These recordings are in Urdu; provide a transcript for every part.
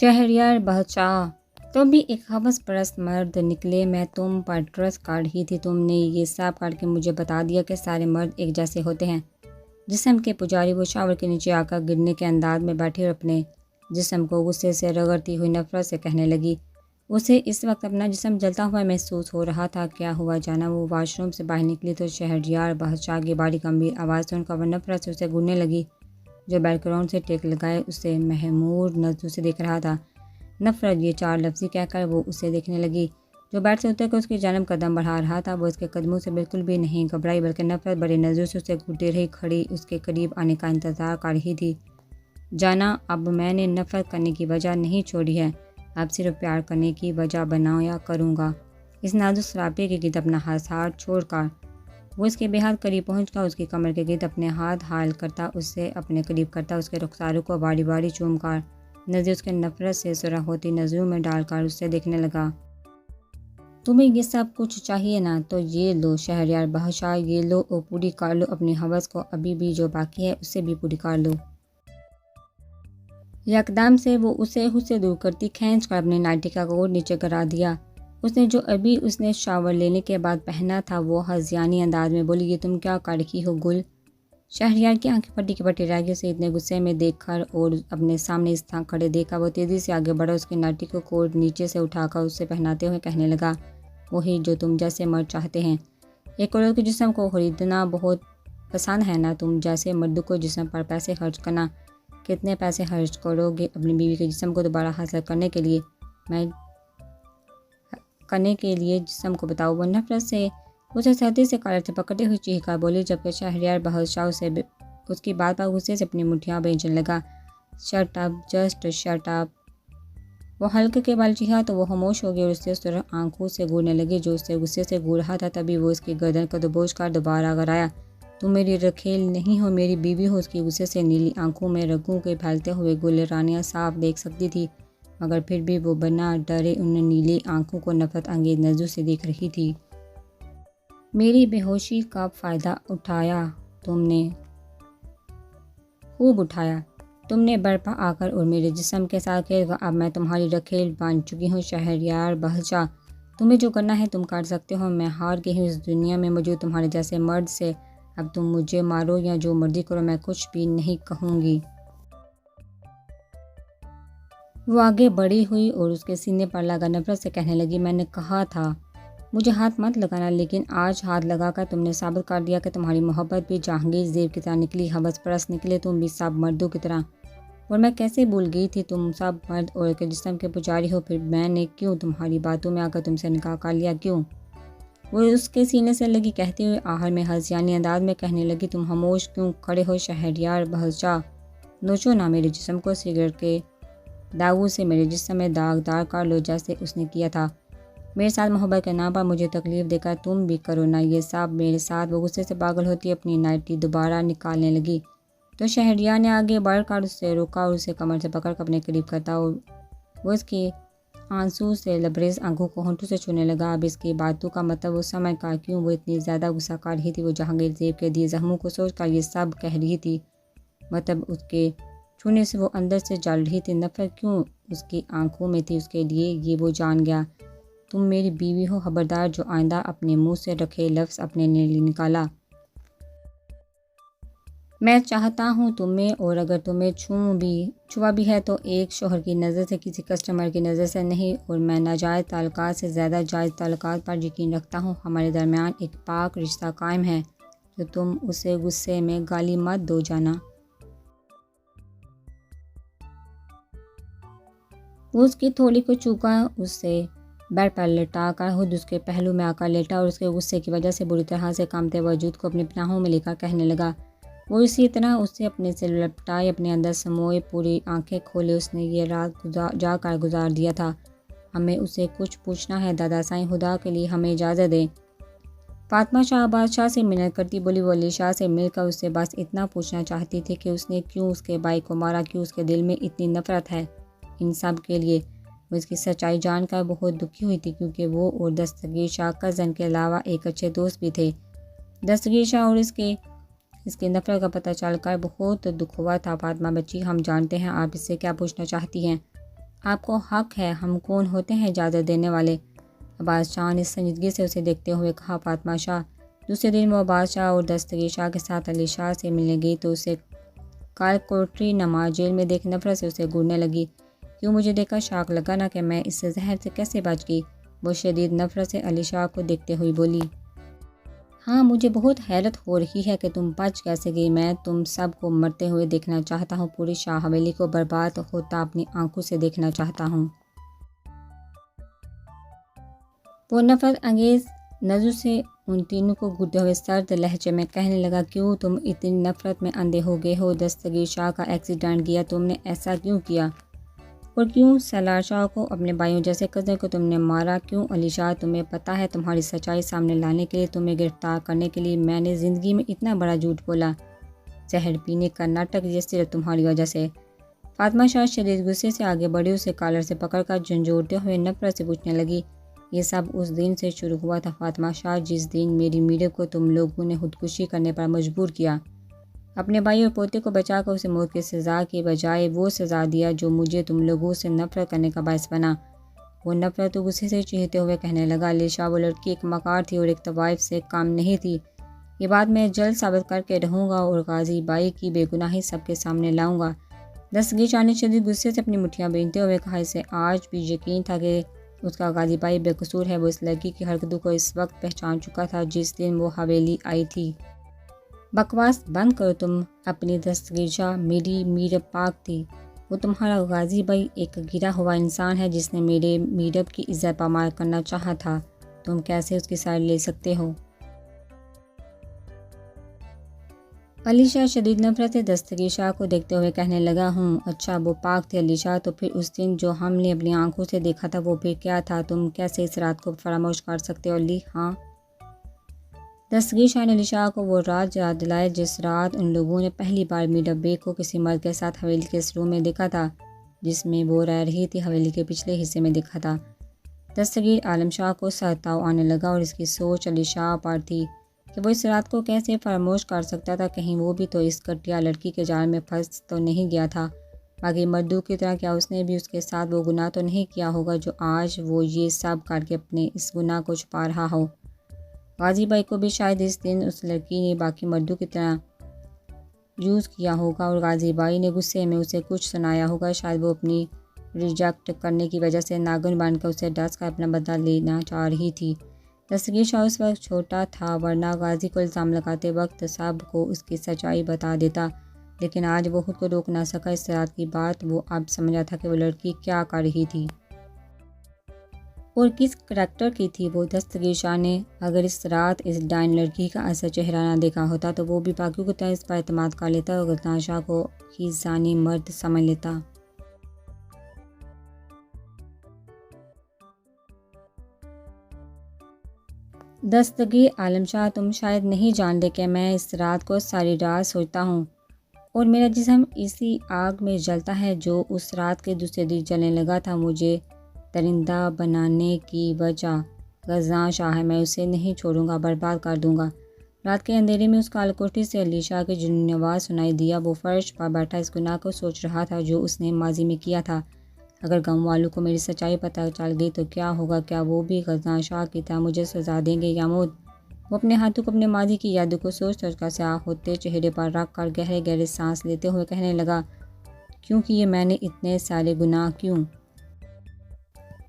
شہریار بادشاہ، تم بھی ایک ہوس پرست مرد نکلے، میں تم پر ٹرسٹ کر رہی تھی، تم نے یہ صاف کر کے مجھے بتا دیا کہ سارے مرد ایک جیسے ہوتے ہیں۔ جسم کے پجاری وہ شاور کے نیچے آ کر گرنے کے انداز میں بیٹھی اور اپنے جسم کو غصے سے رگڑتی ہوئی نفرت سے کہنے لگی۔ اسے اس وقت اپنا جسم جلتا ہوا محسوس ہو رہا تھا۔ کیا ہوا جانا وہ واش روم سے باہر نکلی تو شہریار بادشاہ کی بڑی گمبھیر آواز سن کر وہ نفرت سے اسے گھورنے لگی، جو بیک گراؤنڈ سے ٹیک لگائے اسے محمور نظروں سے دیکھ رہا تھا۔ نفرت، یہ چار لفظی کہہ کر وہ اسے دیکھنے لگی، جو بیٹھ سے اتر کر اس کی جانب قدم بڑھا رہا تھا۔ وہ اس کے قدموں سے بالکل بھی نہیں گھبرائی، بلکہ نفرت بڑی نظروں سے اسے گھورتی رہی، کھڑی اس کے قریب آنے کا انتظار کر رہی تھی۔ جانا، اب میں نے نفرت کرنے کی وجہ نہیں چھوڑی ہے، اب صرف پیار کرنے کی وجہ بنایا کروں گا۔ اس نازک سراپے کے گرد اپنا ہاتھ چھوڑ کر وہ اس کے بے حد قریب پہنچ کر اس کی کمر کے گرد اپنے ہاتھ حائل کرتا، اسے اپنے قریب کرتا، اس کے رخساروں کو باری باری چوم کر نظریں اس کے نفرت سے سرخ ہوتی نظروں میں ڈال کر اسے دیکھنے لگا۔ تمہیں یہ سب کچھ چاہیے نا، تو یہ لو شہریار بادشاہ، یہ لو اور پوری کر لو اپنی ہوس کو، ابھی بھی جو باقی ہے اسے بھی پوری کر لو۔ یکدم سے وہ اسے خود سے دور کرتی کھینچ کر اپنے نائٹی کا کوٹ نیچے گرا دیا۔ اس نے جو ابھی اس نے شاور لینے کے بعد پہنا تھا، وہ ہذیانی انداز میں بولی، یہ تم کیا کر رہی ہو گل؟ شہریار کی آنکھیں پٹی کی پٹی رہ گئی، اسے اتنے غصے میں دیکھ کر اور اپنے سامنے اس طرح کھڑے دیکھ کر وہ تیزی سے آگے بڑھا، اس کی نائٹی کو کوٹ نیچے سے اٹھا کر اسے پہناتے ہوئے کہنے لگا، وہی جو تم جیسے مرد چاہتے ہیں۔ ایک عورت کے جسم کو خریدنا بہت پسند ہے نا، تم جیسے مردوں کو جسم پر پیسے خرچ کرنا۔ کتنے پیسے خرچ کرو گے اپنی بیوی کے جسم کو دوبارہ حاصل کرنے کے لیے؟ جسم کو بتاؤ۔ وہ نفرت سے اسے سردی سے کالر سے پکڑتے ہوئے چیخ کر بولی، جبکہ شہریار بادشاہ اس کی بات پر غصے سے اپنی مٹھیاں بھیجنے لگا۔ Shut up, just shut up. وہ ہلکے کے بال چیخا تو وہ خاموش ہو گئی اور اسے سرخ آنکھوں سے گھورنے لگی، جو اسے غصے سے گھور رہا تھا۔ تبھی وہ اس کی گردن کو دبوچ کر دوبارہ گرایا۔ تم میری رکھیل نہیں ہو، میری بیوی ہو۔ اس کی غصے سے نیلی آنکھوں میں رگوں کے پھیلتے ہوئے گلے رانیاں صاف دیکھ سکتی تھی، مگر پھر بھی وہ بنا ڈرے ان نیلی آنکھوں کو نفرت انگیز نظروں سے دیکھ رہی تھی۔ میری بے ہوشی کا فائدہ اٹھایا تم نے، خوب اٹھایا۔ تم نے برپا آ کر اور میرے جسم کے ساتھ کھیل کر اب میں تمہاری رکھیل بن چکی ہوں۔ شہریار بادشاہ، تمہیں جو کرنا ہے تم کر سکتے ہو، میں ہار گئی ہوں اس دنیا میں موجود تمہارے جیسے مرد سے۔ اب تم مجھے مارو یا جو مرضی کرو، میں کچھ بھی نہیں کہوں گی۔ وہ آگے بڑھی ہوئی اور اس کے سینے پر لگا نفرت سے کہنے لگی، میں نے کہا تھا مجھے ہاتھ مت لگانا، لیکن آج ہاتھ لگا کر تم نے ثابت کر دیا کہ تمہاری محبت بھی جہانگیر زیب کی طرح نکلی، ہوس پرست نکلے تم بھی سب مردوں کی طرح۔ اور میں کیسے بھول گئی تھی تم سب مرد اور کے جسم کے پجاری ہو، پھر میں نے کیوں تمہاری باتوں میں آ کر تم سے نکاح کر لیا، کیوں؟ وہ اس کے سینے سے لگی کہتے ہوئے آخر میں ہذیانی انداز میں کہنے لگی، تم خاموش کیوں کھڑے ہو شہریار بادشاہ؟ نوچو نہ میرے جسم کو، سگریٹ کے داغوں سے میرے جسم میں داغدار کر لو جیسے اس نے کیا تھا۔ میرے ساتھ محبت کے نام پر مجھے تکلیف دے کر تم بھی کرو نا یہ سب میرے ساتھ۔ وہ غصے سے پاگل ہوتی اپنی نائٹی دوبارہ نکالنے لگی تو شہریار نے آگے بڑھ کر اسے روکا اور اسے کمر سے پکڑ کر اپنے قریب کرتا اور وہ اس کی آنسو سے لبریز آنکھوں کو ہونٹوں سے چھونے لگا۔ اب اس کی باتوں کا مطلب وہ سمجھ کر کیوں وہ اتنی زیادہ غصہ کر رہی تھی۔ وہ جہانگیر زیب کے دیے زخموں کو سوچ کر یہ سب کہہ رہی تھی، مطلب اس کے چھونے سے وہ اندر سے جل رہی تھی۔ نفرت کیوں اس کی آنکھوں میں تھی اس کے لیے، یہ وہ جان گیا۔ تم میری بیوی ہو، خبردار جو آئندہ اپنے منہ سے رکھے لفظ اپنے نے نکالا۔ میں چاہتا ہوں تمہیں، اور اگر تمہیں چھوا بھی ہے تو ایک شوہر کی نظر سے، کسی کسٹمر کی نظر سے نہیں، اور میں ناجائز تعلقات سے زیادہ جائز تعلقات پر یقین رکھتا ہوں۔ ہمارے درمیان ایک پاک رشتہ قائم ہے، تو تم اسے غصے میں گالی مت دو جانا۔ وہ اس کی تھوڑی کو چوکا، اسے بیڈ پر لٹا کر خود اس کے پہلو میں آ کر لیٹا اور اس کے غصے کی وجہ سے بری طرح سے کانپتے وجود کو اپنی پناہوں میں لے کر کہنے لگا۔ وہ اسی طرح اسے اپنے سے لپٹائے، اپنے اندر سموئے، پوری آنکھیں کھولے۔ اس نے یہ رات جا کر گزار دیا تھا۔ ہمیں اسے کچھ پوچھنا ہے دادا سائیں، خدا کے لیے ہمیں اجازت دیں۔ فاطمہ شاہ بادشاہ سے منت کرتی بولی، وہ علی شاہ سے مل کر اس سے بس اتنا پوچھنا چاہتی تھی کہ اس نے کیوں اس کے بھائی کو مارا، کیوں اس کے دل میں اتنی نفرت ہے ان سب کے لیے۔ وہ اس کی سچائی جان کر بہت دکھی ہوئی تھی، کیونکہ وہ اور دستگیر شاہ کزن کے علاوہ ایک اچھے دوست بھی تھے۔ دستگیر شاہ اور اس کی نفرت کا پتہ چل کر بہت دکھ ہوا تھا۔ فاطمہ بچی، ہم جانتے ہیں آپ اس سے کیا پوچھنا چاہتی ہیں۔ آپ کو حق ہے، ہم کون ہوتے ہیں اجازت دینے والے؟ عباس شاہ نے سنجیدگی سے اسے دیکھتے ہوئے کہا۔ فاطمہ شاہ دوسرے دن وہ عباس شاہ اور دستگیر شاہ کے ساتھ علی شاہ سے ملنے گئی تو اسے کالکوٹری نما جیل میں دیکھ نفرت سے اسے گھورنے لگی۔ کیوں مجھے دیکھا شاک لگا نہ کہ میں اس زہر سے کیسے بچ گئی؟ وہ شدید نفرت سے علی شاہ کو دیکھتے ہوئی بولی۔ ہاں مجھے بہت حیرت ہو رہی ہے کہ تم بچ کیسے گئی۔ میں تم سب کو مرتے ہوئے دیکھنا چاہتا ہوں، پوری شاہ حویلی کو برباد ہوتا اپنی آنکھوں سے دیکھنا چاہتا ہوں۔ وہ نفرت انگیز نظروں سے ان تینوں کو گھورتے ہوئے سرد لہجے میں کہنے لگا، کیوں تم اتنی نفرت میں اندھے ہو گئے ہو؟ دستگیر شاہ کا ایکسیڈنٹ گیا، تم نے ایسا کیوں کیا؟ اور کیوں سالار شاہ کو، اپنے بھائیوں جیسے کزن کو تم نے مارا؟ کیوں علی شاہ؟ تمہیں پتہ ہے تمہاری سچائی سامنے لانے کے لیے، تمہیں گرفتار کرنے کے لیے میں نے زندگی میں اتنا بڑا جھوٹ بولا، زہر پینے کا ناٹک، یہ صرف تمہاری وجہ سے۔ فاطمہ شاہ شدید غصے سے آگے بڑھی، اسے کالر سے پکڑ کر جھنجھوڑتے ہوئے نفرت سے پوچھنے لگی، یہ سب اس دن سے شروع ہوا تھا فاطمہ شاہ جس دن میری میڈم کو تم لوگوں نے خودکشی کرنے پر مجبور کیا، اپنے بھائی اور پوتے کو بچا کر اسے موت کی سزا کی بجائے وہ سزا دیا جو مجھے تم لوگوں سے نفرت کرنے کا باعث بنا۔ وہ نفرت و غصے سے چیختے ہوئے کہنے لگا، علی شاہ وہ لڑکی ایک مکار تھی اور ایک طوائف سے کام نہیں تھی، یہ بات میں جلد ثابت کر کے رہوں گا اور غازی بائی کی بے گناہی سب کے سامنے لاؤں گا۔ دستگیر شاہ نے شدید غصے سے اپنی مٹھیاں بینتے ہوئے کہا، اسے آج بھی یقین تھا کہ اس کا غازی بائی بے قصور ہے، وہ اس لڑکی کی حرکتوں کو اس وقت پہچان چکا تھا جس دن وہ حویلی آئی تھی۔ بکواس بند کرو تم اپنی دستگیر شاہ، میری میڈم پاک تھی، وہ تمہارا غازی بھائی ایک گرا ہوا انسان ہے جس نے میرے میڈم کی عزت پامال کرنا چاہا تھا، تم کیسے اس کی سائڈ لے سکتے ہو؟ علی شاہ شدید نفرت سے دستگیر شاہ کو دیکھتے ہوئے کہنے لگا، اچھا وہ پاک تھی علی شاہ، تو پھر اس دن جو ہم نے اپنی آنکھوں سے دیکھا تھا وہ پھر کیا تھا؟ تم کیسے اس رات کو فراموش کر سکتے ہو علی؟ ہاں دستگیر شاہ نے علی شاہ کو وہ رات یاد دلائی جس رات ان لوگوں نے پہلی بار میڈم بیگ کو کسی مرد کے ساتھ حویلی کے اس روم میں دیکھا تھا جس میں وہ رہ رہی تھی، حویلی کے پچھلے حصے میں دیکھا تھا۔ دستگیر عالم شاہ کو سر تاؤ آنے لگا اور اس کی سوچ علی شاہ پر تھی کہ وہ اس رات کو کیسے فراموش کر سکتا تھا، کہیں وہ بھی تو اس گھٹیا لڑکی کے جال میں پھنس تو نہیں گیا تھا؟ باقی مردوں کی طرح کیا اس نے بھی اس کے ساتھ وہ گناہ تو نہیں کیا ہوگا جو آج وہ یہ سب کر کے اپنے اس گناہ کو چھپا رہا ہو؟ غازی بھائی کو بھی شاید اس دن اس لڑکی نے باقی مردوں کی طرح یوز کیا ہوگا اور غازی بھائی نے غصے میں اسے کچھ سنایا ہوگا، شاید وہ اپنی ریجیکٹ کرنے کی وجہ سے ناگن بن کر اسے ڈس کر اپنا بدلہ لینا چاہ رہی تھی۔ دستگیر شاہ اس وقت چھوٹا تھا ورنہ غازی کو الزام لگاتے وقت سب کو اس کی سچائی بتا دیتا، لیکن آج وہ خود کو روک نہ سکا۔ اس رات کی بات وہ اب سمجھا تھا کہ وہ لڑکی کیا کر رہی تھی اور کس کریکٹر کی تھی وہ۔ دستگیر شاہ نے اگر اس رات اس ڈائن لڑکی کا اصل چہرہ نہ دیکھا ہوتا تو وہ بھی باقیوں کی طرح اس پر اعتماد کر لیتا اور غزنہ شاہ کو ہی زانی مرد سمجھ لیتا۔ دستگیر عالم شاہ تم شاید نہیں جانتے کہ میں اس رات کو ساری رات سوچتا ہوں اور میرا جسم اسی آگ میں جلتا ہے جو اس رات کے دوسرے دن جلنے لگا تھا، مجھے درندہ بنانے کی وجہ غزنہ شاہ ہے، میں اسے نہیں چھوڑوں گا، برباد کر دوں گا۔ رات کے اندھیرے میں اس کالکوٹری سے علی شاہ کی جنونی آواز سنائی دیا، وہ فرش پر بیٹھا اس گناہ کو سوچ رہا تھا جو اس نے ماضی میں کیا تھا۔ اگر گاؤں والوں کو میری سچائی پتہ چل گئی تو کیا ہوگا؟ کیا وہ بھی غزنہ شاہ کی طرح مجھے سزا دیں گے یا موت؟ وہ اپنے ہاتھوں کو اپنے ماضی کی یادوں کو سوچ کر سیاہ ہوتے چہرے پر رکھ کر گہرے گہرے سانس لیتے ہوئے کہنے لگا، کیونکہ یہ میں نے اتنے سارے گناہ کیوں؟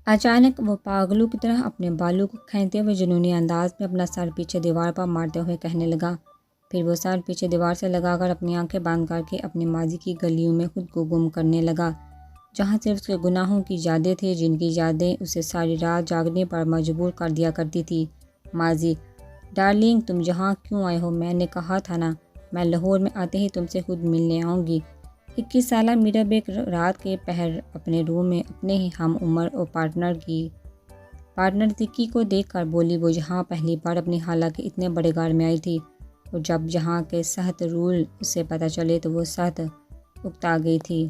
اچانک وہ پاگلوں کی طرح اپنے بالوں کو کھینچتے ہوئے جنونی انداز میں اپنا سر پیچھے دیوار پر مارتے ہوئے کہنے لگا، پھر وہ سر پیچھے دیوار سے لگا کر اپنی آنکھیں بند کر کے اپنے ماضی کی گلیوں میں خود کو گم کرنے لگا جہاں صرف اس کے گناہوں کی یادیں تھیں، جن کی یادیں اسے ساری رات جاگنے پر مجبور کر دیا کرتی تھی۔ ماضی، ڈارلنگ تم یہاں کیوں آئے ہو؟ میں نے کہا تھا نا، میں لاہور میں آتے ہی تم سے خود ملنے آؤں گی۔ 21 سالہ میرا بیگ رات کے پہر اپنے روم میں اپنے ہی ہم عمر اور پارٹنر تکی کو دیکھ کر بولی، وہ یہاں پہلی بار اپنی خالہ کے اتنے بڑے گھر میں آئی تھی اور جب یہاں کے سخت رول اسے پتہ چلے تو وہ سخت اکتا گئی تھی۔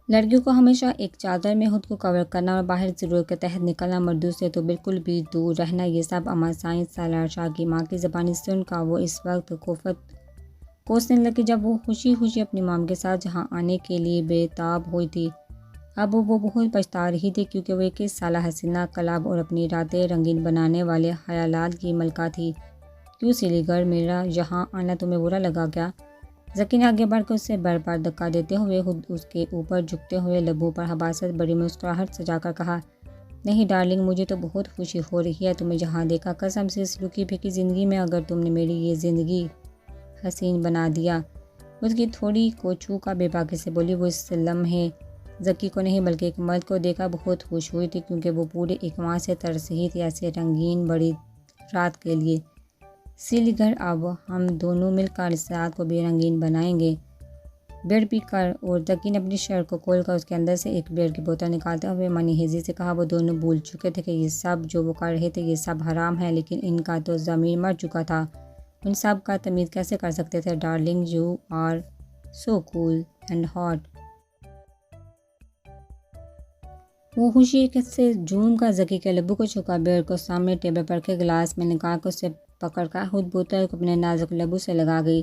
لڑکیوں کو ہمیشہ ایک چادر میں خود کو کور کرنا اور باہر ضرورت کے تحت نکلنا، مردوں سے تو بالکل بھی دور رہنا، یہ سب اما سائنس سالار شاہ کی ماں کی زبانی سن کر وہ اس وقت کوسنے لگی جب وہ خوشی خوشی اپنی مام کے ساتھ جہاں آنے کے لیے بے تاب ہوئی تھی۔ اب وہ بہت پچھتا رہی تھی کیونکہ وہ 21 سالہ حسینہ کلاب اور اپنی راتیں رنگین بنانے والے خیالات کی ملکہ تھی۔ کیوں سلی گڑھ، میرا یہاں آنا تمہیں برا لگا کیا؟ ذکی نے آگے بڑھ کر اسے بار بار دھکا دیتے ہوئے خود اس کے اوپر جھکتے ہوئے لبوں پر حباست بڑی مسکراہٹ سجا کر کہا، نہیں ڈارلنگ، مجھے تو بہت خوشی ہو رہی ہے تمہیں یہاں دیکھا۔ قسم سے اس لکی پھکی زندگی میں اگر تم نے میری یہ زندگی حسین بنا دیا۔ اس کی تھوڑی کو چھو کا بے باکی سے بولی۔ وہ اس لمحے ذکی کو نہیں بلکہ ایک مرد کو دیکھا بہت خوش ہوئی تھی کیونکہ وہ پورے ایک ماہ سے ترس رہی تھی ایسے رنگین بڑی رات کے لیے۔ سلی گڑھ، اب ہم دونوں مل کر اس رات کو بھی رنگین بنائیں گے، بیئر پی کر۔ اور ذکی نے اپنی شرٹ کو کھول کر اس کے اندر سے ایک بیئر کی بوتل نکالتے ہوئے منی ہیزی سے کہا۔ وہ دونوں بھول چکے تھے کہ یہ سب جو وہ کر رہے تھے یہ سب حرام ہے، لیکن ان کا تو ضمیر مر چکا تھا، ان سب کا تمیز کیسے کر سکتے تھے؟ Darling, you are so cool and hot. وہ خوشی سے جھوم کر ذکی کے لبوں کو چھکا، بیئر کو سامنے ٹیبل پر رکھے گلاس میں نکال کر اسے پکڑ کر خود بوتل کو اپنے نازک لبوں سے لگا گئی۔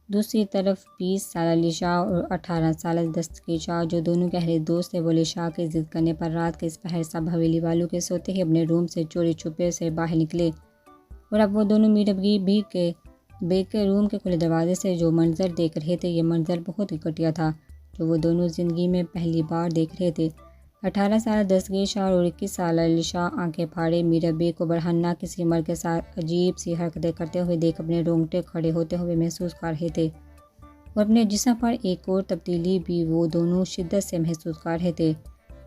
دوسری طرف 20 سالہ علیشا اور 18 سالہ دستگیر شاہ، جو دونوں گہرے دوست تھے، وہ علیشا کے ضد کرنے پر رات کے اس پہر سب حویلی والوں کے سوتے ہی اپنے روم سے چوری چھپے سے باہر نکلے، اور اب وہ دونوں میرا بیگ کے روم کے کھلے دروازے سے جو منظر دیکھ رہے تھے، یہ منظر بہت ہی گھٹیا تھا جو وہ دونوں زندگی میں پہلی بار دیکھ رہے تھے۔ 18 سالہ دستگیر شاہ اور 21 سالہ علیشا آنکھیں پھاڑے میرا بیگ کو برہنہ کسی مرد کے ساتھ عجیب سی حرکتیں کرتے ہوئے دیکھ اپنے رونگٹے کھڑے ہوتے ہوئے محسوس کر رہے تھے، اور اپنے جسم پر ایک اور تبدیلی بھی وہ دونوں شدت سے محسوس کر رہے تھے۔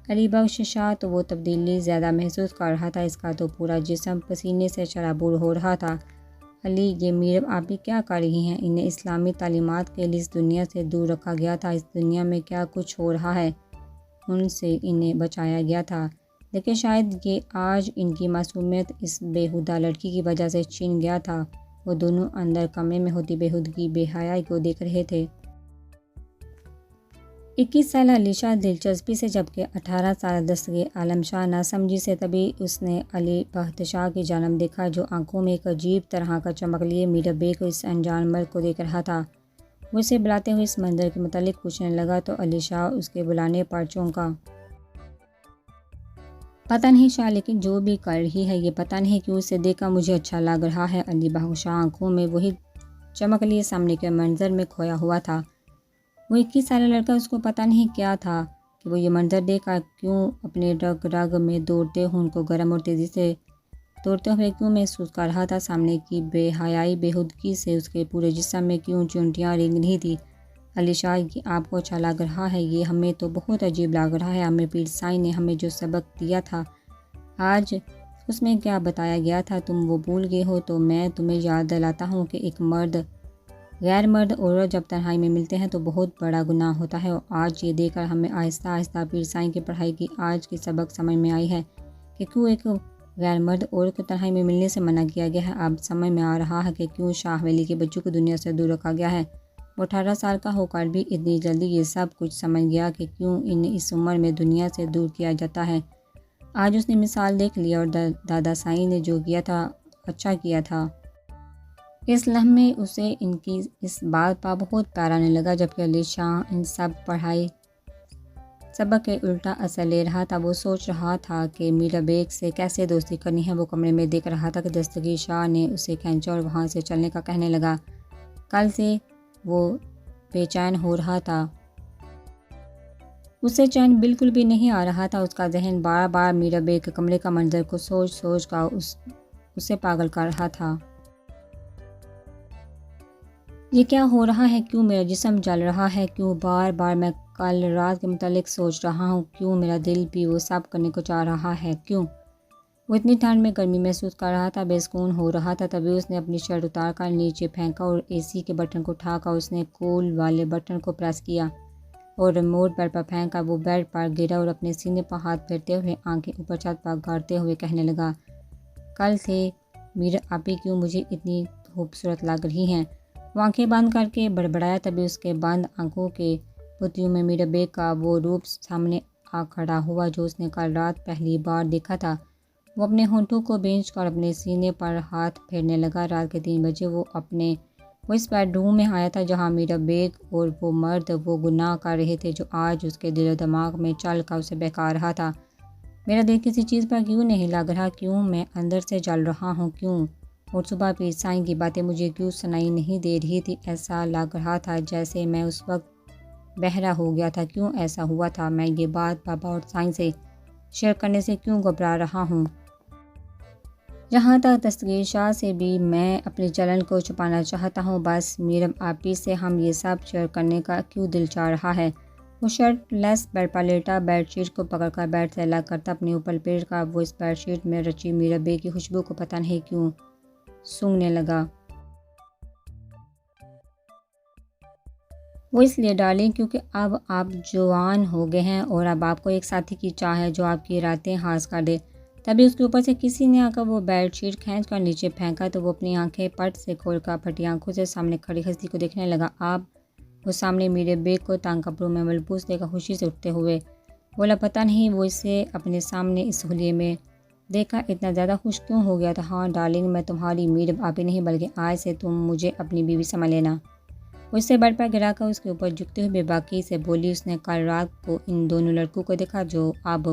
علی بخش شاہ تو وہ تبدیلی زیادہ محسوس کر رہا تھا، اس کا تو پورا جسم پسینے سے شرابور ہو رہا تھا۔ علی، یہ میرب آپی کیا کر رہی ہیں؟ انہیں اسلامی تعلیمات کے لیے اس دنیا سے دور رکھا گیا تھا، اس دنیا میں کیا کچھ ہو رہا ہے؟ ان سے انہیں بچایا گیا تھا، لیکن شاید یہ آج ان کی معصومیت اس بےہودہ لڑکی کی وجہ سے چھن گیا تھا۔ وہ دونوں اندر کمرے میں ہوتی بےہودگی، بے حیائی کو دیکھ رہے تھے۔ 21 سالہ علیشا دلچسپی سے، جبکہ 18 سالہ دستگیر عالم شاہ ناسمجھی سے۔ تبھی اس نے علی بخت شاہ کی جانب دیکھا جو آنکھوں میں ایک عجیب طرح کا چمک لیے میرا بیگ اور اس انجان مرد کو دیکھ رہا تھا۔ وہ اسے بلاتے ہوئے اس منظر کے متعلق پوچھنے لگا تو علی شاہ اس کے بلانے پر چونکا۔ پتہ نہیں شاہ، لیکن جو بھی کر رہی ہے یہ پتہ نہیں کیوں اسے دیکھ کر مجھے اچھا لگ رہا ہے۔ علی بخت شاہ آنکھوں میں وہی چمک لیے سامنے کے منظر میں کھویا ہوا تھا۔ وہ 21 سالہ لڑکا، اس کو پتہ نہیں کیا تھا کہ وہ یہ منظر دیکھ کر کیوں اپنے رگ رگ میں دوڑتے خون کو گرم اور تیزی سے توڑتے ہوئے کیوں محسوس کر رہا تھا۔ سامنے کی بے حیائی بےہودگی سے اس کے پورے جسم میں کیوں چونٹیاں رینگ رہی تھی۔ علی شاہ، یہ آپ کو اچھا لگ رہا ہے؟ یہ ہمیں تو بہت عجیب لگ رہا ہے۔ ہمیں پیر سائیں نے ہمیں جو سبق دیا تھا آج، اس میں کیا بتایا گیا تھا تم وہ بھول گئے ہو؟ تو میں تمہیں یاد دلاتا ہوں کہ ایک مرد غیر مرد عورت جب تنہائی میں ملتے ہیں تو بہت بڑا گناہ ہوتا ہے، اور آج یہ دیکھ کر ہمیں آہستہ آہستہ پیر سائیں کی پڑھائی کی آج کی سبق سمجھ میں آئی ہے کہ کیوں ایک غیر مرد عورت کو تنہائی میں ملنے سے منع کیا گیا ہے۔ اب سمجھ میں آ رہا ہے کہ کیوں شاہ حویلی کے بچوں کو دنیا سے دور رکھا گیا ہے۔ وہ 18 سال کا ہو کر بھی اتنی جلدی یہ سب کچھ سمجھ گیا کہ کیوں انہیں اس عمر میں دنیا سے دور کیا جاتا ہے۔ آج اس نے مثال دیکھ لی اور دادا سائیں نے جو کیا تھا اچھا کیا تھا۔ اس لمحے اسے ان کی اس بات پر بہت پیار آنے لگا، جبکہ علی شاہ ان سب پڑھائی سبق کے الٹا اثر لے رہا تھا۔ وہ سوچ رہا تھا کہ میرا بیگ سے کیسے دوستی کرنی ہے۔ وہ کمرے میں دیکھ رہا تھا کہ دستگیر شاہ نے اسے کھینچا اور وہاں سے چلنے کا کہنے لگا۔ کل سے وہ بے چین ہو رہا تھا، اسے چین بالکل بھی نہیں آ رہا تھا۔ اس کا ذہن بار بار میرا بیگ کے کمرے کا منظر کو سوچ سوچ کر اسے پاگل کر رہا تھا۔ یہ کیا ہو رہا ہے؟ کیوں میرا جسم جل رہا ہے؟ کیوں بار بار میں کل رات کے متعلق سوچ رہا ہوں؟ کیوں میرا دل بھی وہ سب کرنے کو چاہ رہا ہے؟ کیوں وہ اتنی ٹھنڈ میں گرمی محسوس کر رہا تھا، بے سکون ہو رہا تھا؟ تبھی اس نے اپنی شرٹ اتار کر نیچے پھینکا اور اے سی کے بٹن کو اٹھا کر اس نے کول والے بٹن کو پریس کیا اور ریموٹ بیڈ پر پھینک کر وہ بیڈ پر گرا اور اپنے سینے پر ہاتھ پھیرتے ہوئے آنکھیں اوپر چھت پر گاڑتے ہوئے کہنے لگا، کل سے میرا آپی کیوں مجھے اتنی خوبصورت لگ رہی ہیں؟ وہ آنکھیں بند کر کے بڑبڑایا۔ تبھی اس کے بند آنکھوں کے پتیوں میں میرا بیگ کا وہ روپ سامنے آ کھڑا ہوا جو اس نے کل رات پہلی بار دیکھا تھا۔ وہ اپنے ہونٹوں کو بھینچ کر اپنے سینے پر ہاتھ پھیرنے لگا۔ رات کے 3 بجے وہ اپنے وہ اس بیڈ روم میں آیا تھا جہاں میرا بیگ اور وہ مرد وہ گناہ کر رہے تھے جو آج اس کے دل و دماغ میں چل کر اسے بہکا رہا تھا۔ میرا دل کسی چیز پر کیوں نہیں لگ رہا، کیوں میں اندر سے جل رہا ہوں، کیوں؟ اور صبح پیر سائیں کی باتیں مجھے کیوں سنائی نہیں دے رہی تھی؟ ایسا لگ رہا تھا جیسے میں اس وقت بہرا ہو گیا تھا۔ کیوں ایسا ہوا تھا؟ میں یہ بات بابا اور سائیں سے شیئر کرنے سے کیوں گھبرا رہا ہوں؟ جہاں تک دستگیر شاہ سے بھی میں اپنی جلن کو چھپانا چاہتا ہوں، بس میرم آپی سے ہم یہ سب شیئر کرنے کا کیوں دل چاہ رہا ہے؟ وہ شرٹ لیس بیڈ پر لیٹا، بیڈ شیٹ کو پکڑ کر بیڈ سے الگ کرتا اپنے اوپر لپیٹ کر وہ اس بیڈ شیٹ میں رچی میرا بے کی خوشبو کو پتہ نہیں کیوں سونگھنے لگا۔ وہ اس لیے ڈارلنگ کیونکہ اب آپ جوان ہو گئے ہیں اور اب آپ کو ایک ساتھی کی چاہ ہے جو آپ کی راتیں ہاس کر دے۔ تبھی اس کے اوپر سے کسی نے آ کر وہ بیڈ شیٹ کھینچ کر نیچے پھینکا تو وہ اپنی آنکھیں پٹ سے کھول کر پھٹی آنکھوں سے سامنے کھڑی ہستی کو دیکھنے لگا۔ آپ وہ سامنے میرے بیگ کو تنگ کپڑوں میں ملبوس دیکھا خوشی سے اٹھتے ہوئے بولا، پتہ نہیں وہ اسے اپنے سامنے اس حلیے میں دیکھا اتنا زیادہ خوش کیوں ہو گیا تھا۔ ہاں ڈارلنگ، میں تمہاری میرم آپی نہیں بلکہ آج سے تم مجھے اپنی بیوی سمجھ لینا۔ وہ اسے بیڈ پر گرا کر اس کے اوپر جھکتے ہوئے بے باکی سے بولی، اس نے کل رات کو ان دونوں لڑکوں کو دیکھا جو اب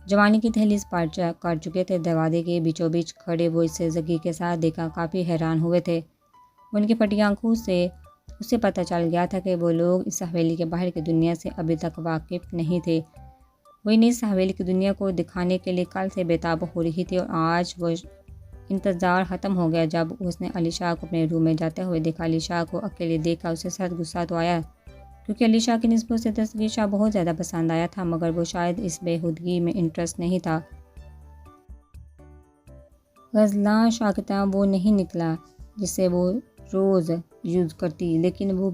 جوانی کی دہلیز پار کر چکے تھے۔ دروازے کے بیچوں بیچ کھڑے وہ اسے زگی کے ساتھ دیکھ کر کافی حیران ہوئے تھے۔ ان کی پھٹی آنکھوں سے اسے پتہ چل گیا تھا کہ وہ لوگ اس حویلی کے باہر کی دنیا سے ابھی تک واقف نہیں تھے۔ وہ انہیں اس حویلی کی دنیا کو دکھانے کے لیے کل سے بےتاب ہو رہی تھی اور آج وہ انتظار ختم ہو گیا جب اس نے علی شاہ کو اپنے روم میں جاتے ہوئے دیکھا۔ علی شاہ کو اکیلے دیکھ کر اسے سخت غصہ تو آیا کیونکہ علی شاہ کی نسبت سے دستگیر شاہ بہت زیادہ پسند آیا تھا، مگر وہ شاید اس بے ہودگی میں انٹرسٹ نہیں تھا۔ غزلاں شاکتہ وہ نہیں نکلا جسے وہ روز یوز کرتی، لیکن وہ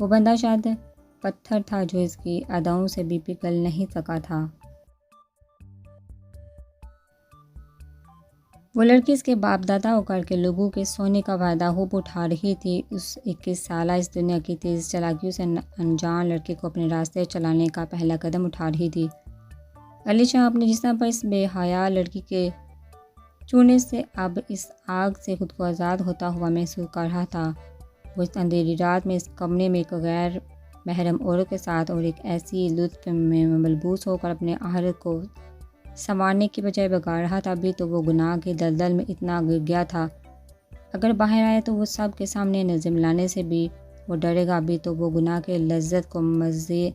بندہ شاید پتھر تھا جو اس کی اداؤں سے بھی پگھل نہیں سکا تھا۔ وہ لڑکی اس کے باپ دادا ہو کر کے لوگوں کے سونے کا وعدہ خوب اٹھا رہی تھی۔ اس 21 سالہ اس دنیا کی تیز چالاکیوں سے انجان لڑکے کو اپنے راستے چلانے کا پہلا قدم اٹھا رہی تھی۔ علی شاہ اپنے جسم پر اس بے حیا لڑکی کے چونے سے اب اس آگ سے خود کو آزاد ہوتا ہوا محسوس کر رہا تھا۔ وہ اس اندھیری رات میں اس کمرے میں ایک غیر محرم عورت کے ساتھ اور ایک ایسی لطف میں ملبوس ہو کر اپنے عہد کو سنوارنے کی بجائے بگاڑ رہا تھا۔ ابھی تو وہ گناہ کے دلدل میں اتنا گر گیا تھا، اگر باہر آئے تو وہ سب کے سامنے نظر ملانے سے بھی وہ ڈرے گا۔ ابھی تو وہ گناہ کے لذت کو مزے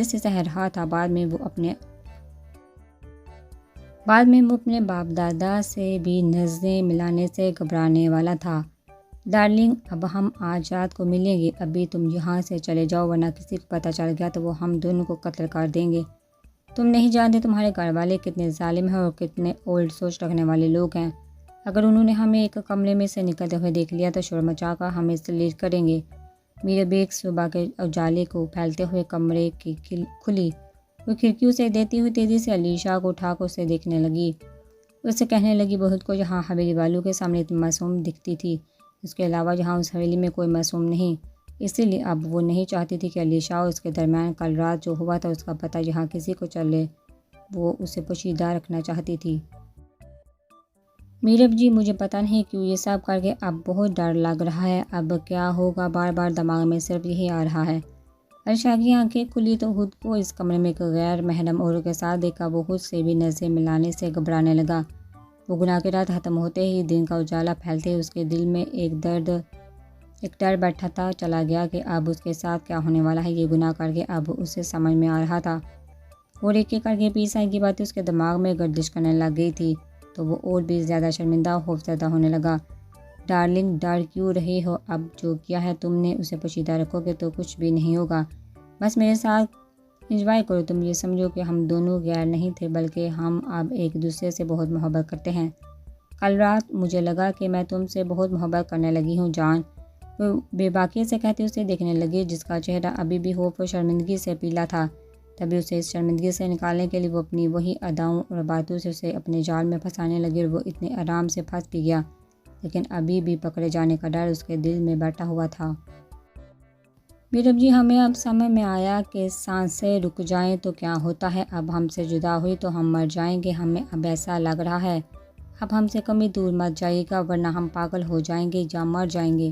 سے سہ رہا تھا، بعد میں وہ اپنے باپ دادا سے بھی نظریں ملانے سے گھبرانے والا تھا۔ ڈارلنگ، اب ہم آج رات کو ملیں گے، ابھی تم یہاں سے چلے جاؤ ورنہ کسی کو پتہ چل گیا تو وہ ہم دونوں کو قتل کر دیں گے۔ تم نہیں جانتے تمہارے گھر والے کتنے ظالم ہیں اور کتنے اولڈ سوچ رکھنے والے لوگ ہیں۔ اگر انہوں نے ہمیں ایک کمرے میں سے نکلتے ہوئے دیکھ لیا تو شور مچا کر ہمیں سلیٹ کریں گے۔ میرا بیگ صبح کے اجالے کو پھیلتے ہوئے کمرے کی کھلی وہ کھڑکیوں سے دیتی ہوئی تیزی سے علی شاہ کو اٹھا کر اسے دیکھنے لگی۔ اسے کہنے لگی، بہت کو یہاں حویلی والوں کے سامنے اتنی معصوم دکھتی تھی، اس کے علاوہ یہاں اس حویلی میں کوئی معصوم نہیں، اسی لیے اب وہ نہیں چاہتی تھی کہ علی شاہ اور اس کے درمیان کل رات جو ہوا تھا اس کا پتہ یہاں کسی کو چلے۔ وہ اسے پوشیدہ رکھنا چاہتی تھی۔ میرب جی، مجھے پتہ نہیں کیوں یہ سب کر کے اب بہت ڈر لگ رہا ہے، اب کیا ہوگا، بار بار دماغ میں صرف یہی آ رہا ہے۔ عائشہ کی آنکھیں کھلی تو خود کو اس کمرے میں ایک غیر محرم عورت کے ساتھ دیکھا وہ خود سے بھی نظریں ملانے سے گھبرانے لگا۔ وہ گناہ کی رات ختم ہوتے ہی دن کا اجالا پھیلتے اس کے دل میں ایک ڈر بیٹھتا چلا گیا کہ اب اس کے ساتھ کیا ہونے والا ہے۔ یہ گناہ کر کے اب اسے سمجھ میں آ رہا تھا اور ایک ایک کر کے پیر سائیں کی باتیں اس کے دماغ میں گردش کرنے لگ گئی تھی تو وہ اور بھی زیادہ شرمندہ خوفزدہ ہونے لگا۔ ڈارلنگ، ڈر کیوں رہی ہو؟ اب جو کیا ہے تم نے اسے پوشیدہ رکھو گے تو کچھ بھی نہیں ہوگا، بس میرے ساتھ انجوائے کرو۔ تم یہ سمجھو کہ ہم دونوں غیر نہیں تھے بلکہ ہم اب ایک دوسرے سے بہت محبت کرتے ہیں۔ کل رات مجھے لگا کہ میں تم سے بہت محبت کرنے لگی ہوں جان، وہ بے باکی سے کہتے اسے دیکھنے لگی جس کا چہرہ ابھی بھی خوف و شرمندگی سے پیلا تھا۔ تبھی اسے اس شرمندگی سے نکالنے کے لیے وہ اپنی وہی اداؤں اور باتوں سے اسے اپنے جال میں پھنسانے لگی اور وہ اتنے آرام سے پھنس بھی گیا، لیکن ابھی بھی پکڑے جانے کا ڈر اس کے دل میں بیٹھا ہوا تھا۔ میرب جی، ہمیں اب سمجھ میں آیا کہ سانسیں رک جائیں تو کیا ہوتا ہے۔ اب ہم سے جدا ہوئی تو ہم مر جائیں گے، ہمیں اب ایسا لگ رہا ہے اب ہم سے کمی دور مت جائیے گا ورنہ ہم پاگل ہو جائیں گے یا مر جائیں گے۔